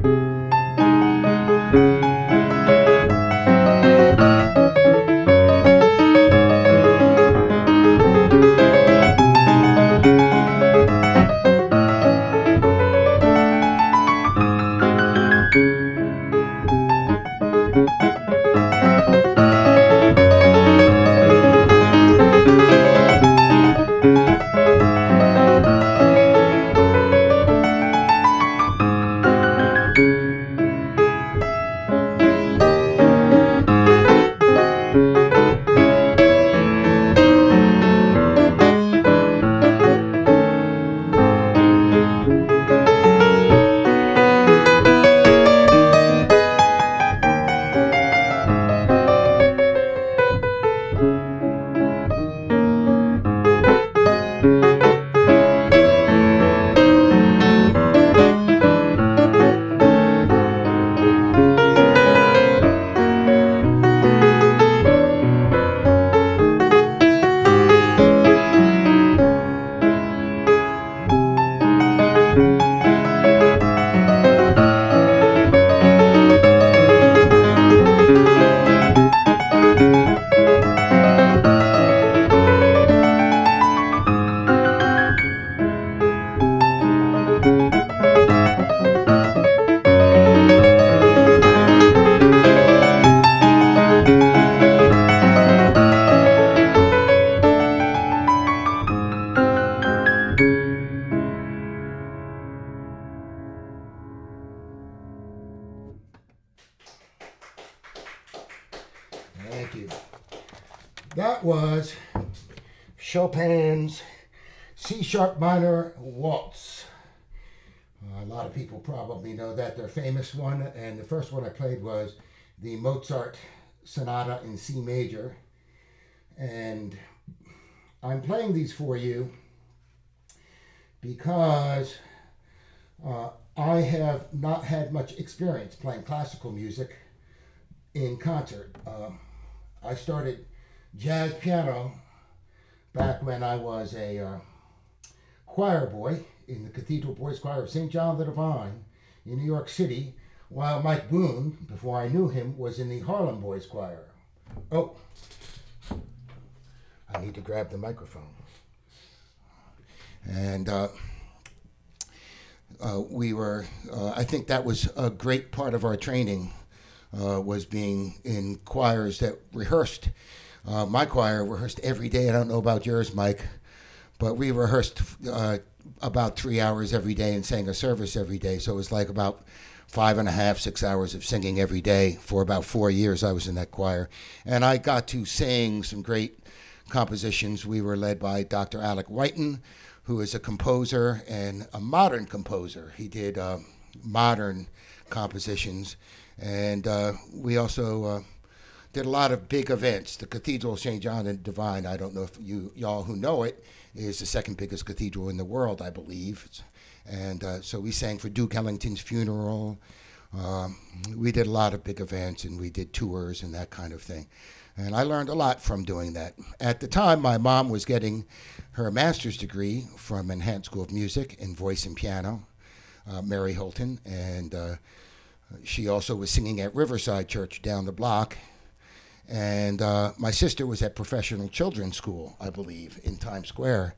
Thank you. That was Chopin's C-sharp minor waltz. A lot of people probably know that, their famous one, and the first one I played was the Mozart Sonata in C major. And I'm playing these for you because I have not had much experience playing classical music in concert. I started jazz piano back when I was a choir boy in the Cathedral Boys Choir of St. John the Divine in New York City, while Mike Boone, before I knew him, was in the Harlem Boys Choir. Oh, I need to grab the microphone. And we were, I think that was a great part of our training, was being in choirs that rehearsed. My choir rehearsed every day. I don't know about yours, Mike, but we rehearsed about 3 hours every day and sang a service every day. So it was like about 5.5, 6 hours of singing every day for about 4 years. I was in that choir. And I got to sing some great compositions. We were led by Dr. Alec Whiten, who is a composer and a modern composer. He did modern compositions. And we also did a lot of big events. The Cathedral of St. John the Divine, I don't know if y'all who know it, is the second biggest cathedral in the world, I believe. And so we sang for Duke Ellington's funeral. We did a lot of big events, and we did tours and that kind of thing. And I learned a lot from doing that. At the time, my mom was getting her master's degree from Manhattan School of Music in voice and piano, Mary Holton, and she also was singing at Riverside Church down the block. And my sister was at Professional Children's School, I believe, in Times Square.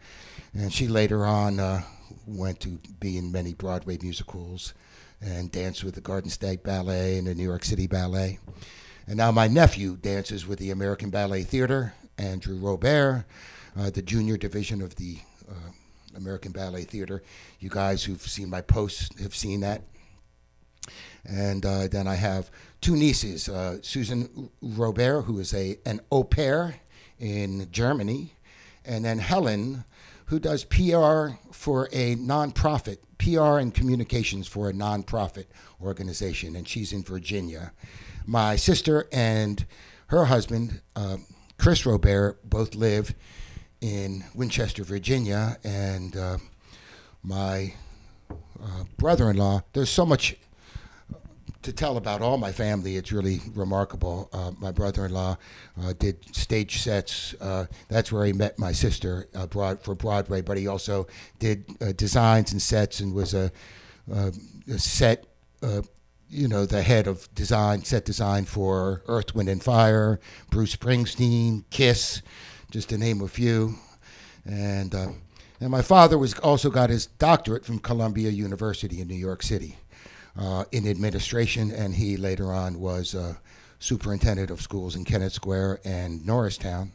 And she later on went to be in many Broadway musicals and danced with the Garden State Ballet and the New York City Ballet. And now my nephew dances with the American Ballet Theater, Andrew Robert, the junior division of the American Ballet Theater. You guys who've seen my posts have seen that. And then I have two nieces, Susan Robert, who is an au pair in Germany, and then Helen, who does PR for a nonprofit, PR and communications for a nonprofit organization, and she's in Virginia. My sister and her husband, Chris Robert, both live in Winchester, Virginia, and my brother-in-law, there's so much to tell about all my family. It's really remarkable. My brother-in-law did stage sets. That's where he met my sister for Broadway, but he also did designs and sets and was a set the head of design, set design for Earth, Wind, and Fire, Bruce Springsteen, Kiss, just to name a few. And my father also got his doctorate from Columbia University in New York City in administration, and he later on was superintendent of schools in Kennett Square and Norristown.